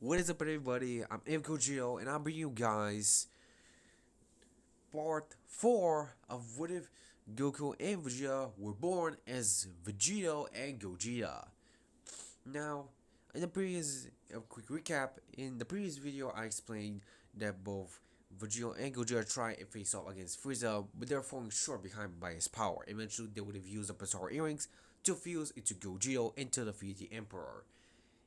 What is up, everybody? I'm Gogeta, and I'll bring you guys part 4 of what if Goku and Vegeta were born as Vegito and Gogeta. Now, in the previous, a quick recap, in the previous video I explained that both Vegito and Gogeta try and face off against Frieza, but they're falling short behind by his power. Eventually, they would have used the Bizarre Earrings to fuse into Gogeta and to defeat the Emperor.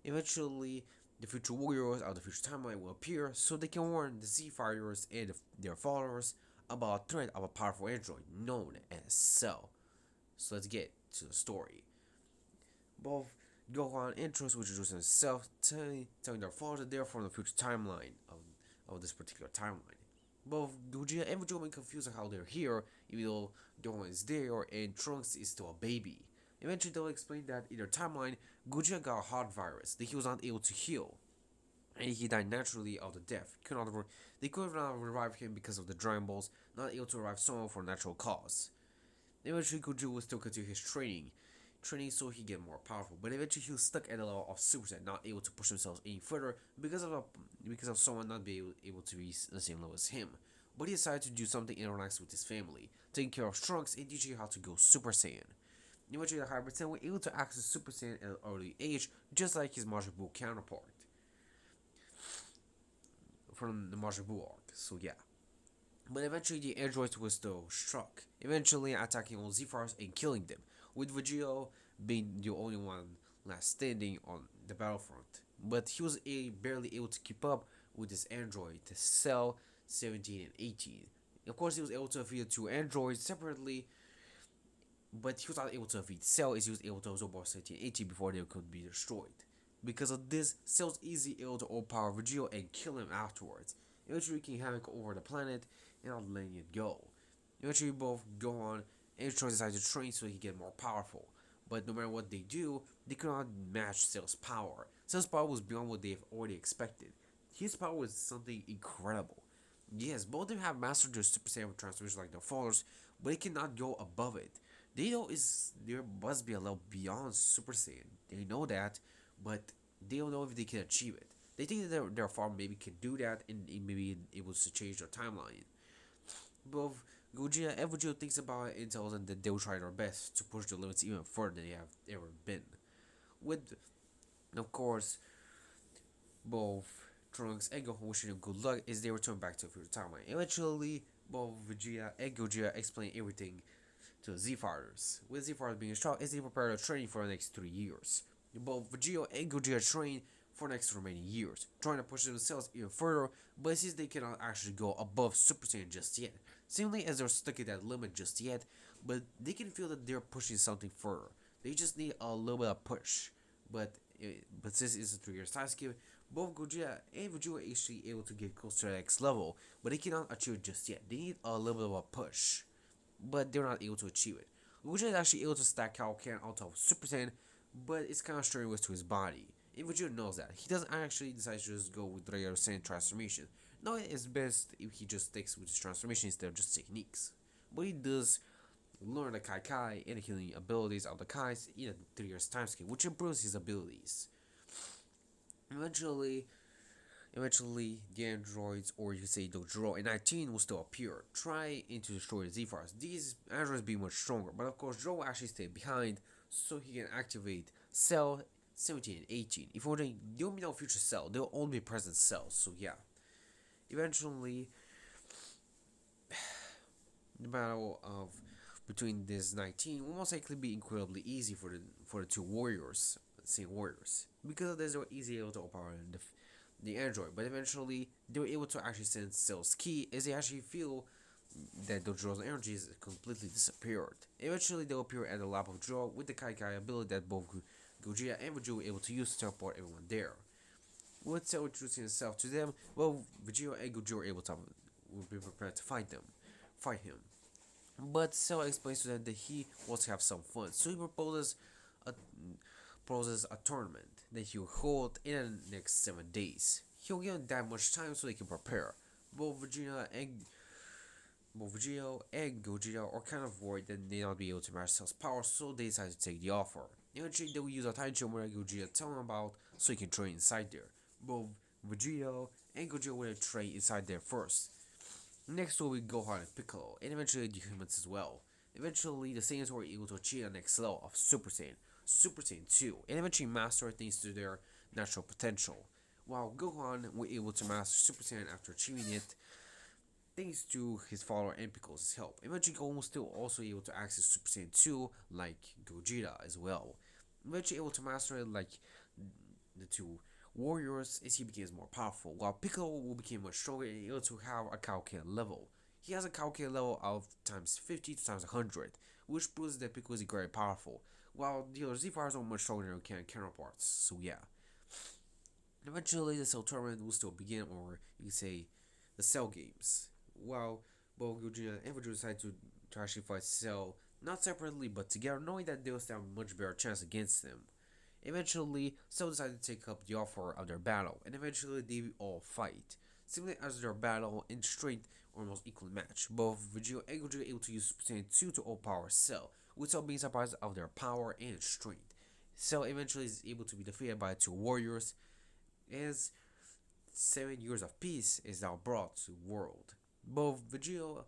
Eventually, the future warriors of the future timeline will appear so they can warn the Z Fighters and their followers about a threat of a powerful android known as Cell. So let's get to the story. Both Gohan and Trunks will introduce himself, telling their followers that they're from the future timeline of this particular timeline. Both Gogeta and Vegeta are confused on how they're here, even though Gohan is there and Trunks is still a baby. Eventually, they'll explain that in their timeline, Gogeta got a heart virus that he was not able to heal, and he died naturally of the death. They could not revive him because of the Dragon Balls, not able to revive someone for a natural cause. Eventually, Gogeta will still continue his training so he get more powerful. But eventually, he was stuck at the level of Super Saiyan, not able to push himself any further because of someone not being able to reach the same level as him. But he decided to do something and relax with his family, taking care of Trunks and teaching how to go Super Saiyan. Eventually, the Hybrid Saiyan were able to access Super Saiyan at an early age, just like his Majin Buu counterpart from the Majin Buu arc. So yeah. But eventually, the androids were still struck, eventually attacking all Z-Fighters and killing them, with Vegito being the only one last standing on the battlefront. But he was barely able to keep up with his android, the Cell 17 and 18. Of course, he was able to defeat the two androids separately, but he was not able to defeat Cell as he was able to absorb all 17 and 18 before they could be destroyed. Because of this, Cell's easily able to overpower Vegito and kill him afterwards, eventually wreaking havoc over the planet and not letting it go. Eventually, both Gohan and Trunks decide to train so he can get more powerful. But no matter what they do, they could not match Cell's power. Cell's power was beyond what they've already expected. His power was something incredible. Yes, both of them have mastered their Super Saiyan transformation like their fathers, but they cannot go above it. They know there must be a level beyond Super Saiyan. They know that, but they don't know if they can achieve it. They think that their farm maybe can do that and maybe able to change their timeline. Both Gogeta and Vegeta thinks about it and tells them that they will try their best to push the limits even further than they have ever been. With, of course, both Trunks and Gohan wishing them good luck as they return back to the future timeline. Eventually, both Vegeta and Gogeta explain everything to the Z Fighters, with Z Fighters being shocked as they prepare their training for the next 3 years. Both Vegeta and Gogeta train for the next remaining years, trying to push themselves even further, but since they cannot actually go above Super Saiyan just yet, seemingly as they're stuck at that limit just yet, but they can feel that they're pushing something further. They just need a little bit of push. But since it's a 3 years time skip, both Gogeta and Vegeta are actually able to get close to the next level, but they cannot achieve it just yet. They need a little bit of a push, but they're not able to achieve it. Gogeta is actually able to stack Kaioken on top of Super Saiyan, but it's kind of strenuous to his body. And Vegeta knows that. He doesn't actually decide to just go with regular Saiyan transformation. No, it's best if he just sticks with his transformation instead of just techniques. But he does learn the Kai and the healing abilities of the Kais in a 3 years time scale, which improves his abilities. Eventually, the androids, or you say Dojuro and 19 will still appear, trying to destroy the Z-Fighters. These androids be much stronger, but of course Jiro will actually stay behind so he can activate Cell 17 and 18. If you're wondering, there will be no future Cell, there will only be present cells, so yeah. Eventually, the battle of between this 19 will most likely be incredibly easy for the two warriors, same warriors, because of this they were easily able to overpower the android. But eventually, they were able to actually sense Cell's key as they actually feel that Dojiro's energy is completely disappeared. Eventually, they'll appear at the lap of Jiro with the Kai ability that both Gogeta and Vegeta were able to use to teleport everyone there. With Cell introducing himself to them, well, Vegeta and Gogeta were able to will be prepared to fight him. But Cell explains to them that he wants to have some fun, so he a proposes a tournament that he'll hold in the next 7 days. He'll give them that much time so they can prepare. Both Vegeta and Gogeta are kind of worried that they not be able to match Cell's power, so they decide to take the offer. Eventually, they will use a time chamber that Gogeta tell them about so he can train inside there. Both Vegito, and Gogeta will train inside there first. Next will be Gohan and Piccolo, and eventually the humans as well. Eventually, the Saiyans were able to achieve the next level of Super Saiyan, Super Saiyan 2, and eventually master things to their natural potential. While Gohan was able to master Super Saiyan after achieving it, thanks to his follower and Piccolo's help. Eventually, Gohan was still also able to access Super Saiyan 2 like Gogeta as well. Eventually able to master it like the two warriors as he becomes more powerful, while Piccolo will become much stronger and able to have a Kaioken level. He has a Kaioken level of times 50 to times 100, which proves that Piccolo is very powerful, while the other Z-Fighters are much stronger than their counterparts, so yeah. Eventually, the Cell Tournament will still begin, or you can say, the Cell Games. While both Gogeta and Vegeta decide to actually fight Cell, not separately but together, knowing that they will stand a much better chance against them. Eventually, Cell decided to take up the offer of their battle, and eventually they all fight. Similarly as their battle in strength almost equal match, both Vegeta and Gogeta able to use Super Saiyan 2 to overpower Cell, with Cell being surprised of their power and strength. Cell eventually is able to be defeated by two warriors, as 7 years of peace is now brought to the world. Both Vegeta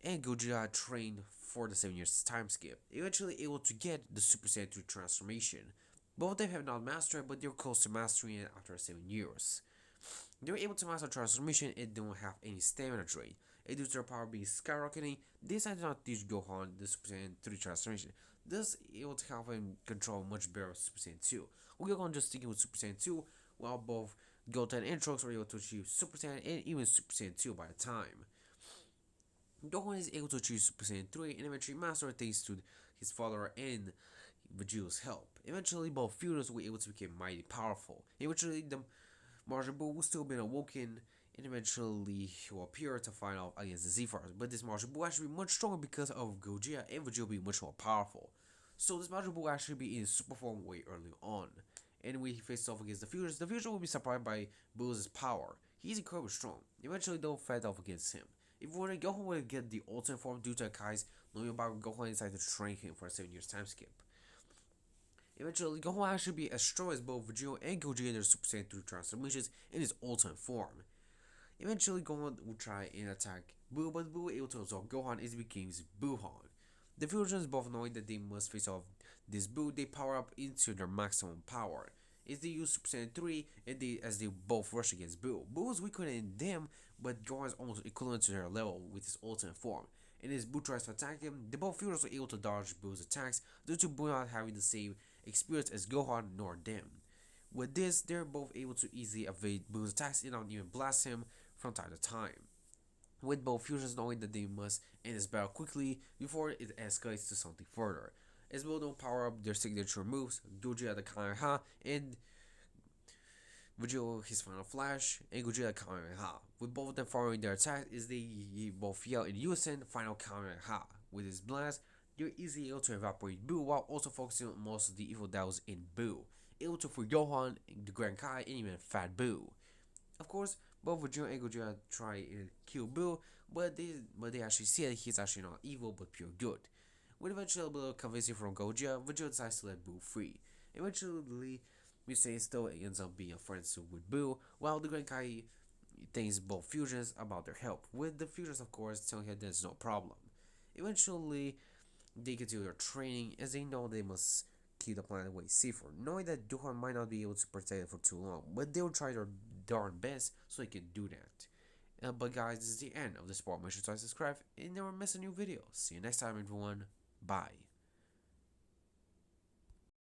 and Gogeta trained for the 7 years time skip, eventually able to get the Super Saiyan 3 transformation. Both of them have not mastered it, but they're close to mastering it after 7 years. They were able to master transformation and don't have any stamina drain. And due to their power being skyrocketing, they decided not to teach Gohan the Super Saiyan 3 transformation, thus able to help him control much better Super Saiyan 2. With Gohan just sticking with Super Saiyan 2, while both Goten and Trunks were able to achieve Super Saiyan and even Super Saiyan 2 by the time. Gohan is able to achieve Super Saiyan 3 and eventually master thanks to his father and Vegeta's help. Eventually, both Furies were able to become mighty powerful. Eventually, the Majin Buu will still be awoken, and eventually he will appear to fight off against the Z-Fighters. But this Majin Buu actually be much stronger because of Gogeta and Vegeta being much more powerful. So this Majin Buu actually be in super form way early on. And when he faces off against the Furies will be surprised by Buu's power. He's incredibly strong. Eventually, they'll fight off against him. If we were Gohan would get the ultimate form due to Kai's knowing about Gohan decided to train him for a 7 years time skip. Eventually, Gohan will actually be as strong as both Vegeta and Gogeta in their Super Saiyan 3 transformations in his ultimate form. Eventually, Gohan will try and attack Buu, but Buu able to absorb Gohan as he becomes Buuhan. The Fusions, both knowing that they must face off this Buu, they power up into their maximum power. As they use Super Saiyan 3 and as they both rush against Buu. Buu is weaker than them, but Gohan is almost equivalent to their level with his ultimate form. And as Buu tries to attack him, the both Fusions are able to dodge Buu's attacks due to Buu not having the same experience as Gohan nor them. With this, they're both able to easily evade Buu's attacks and not even blast him from time to time. With both fusions knowing that they must end this battle quickly before it escalates to something further. As both don't power up their signature moves, Gogeta the Kamehameha and Vegeta his final flash, and Gogeta Kamehameha. With both of them following their attack as they both yell in unison final Kamehameha. With his blast, they're easily able to evaporate Buu while also focusing on most of the evil that was in Buu, able to free Gohan, the Grand Kai, and even Fat Buu. Of course, both Vegeta and Gogeta try and kill Buu, but they actually see that he's actually not evil but pure good. With eventually a little convincing from Gogeta, Vegeta decides to let Buu free. Eventually, we say still ends up being friends with Buu, while the Grand Kai thanks both fusions about their help, with the fusions of course telling him there's no problem. Eventually, they continue their training as they know they must keep the planet way safer, knowing that Gohan might not be able to protect it for too long, but they'll try their darn best so they can do that. But guys, this is the end of this part. Make sure to subscribe and never miss a new video. See you next time, everyone. Bye.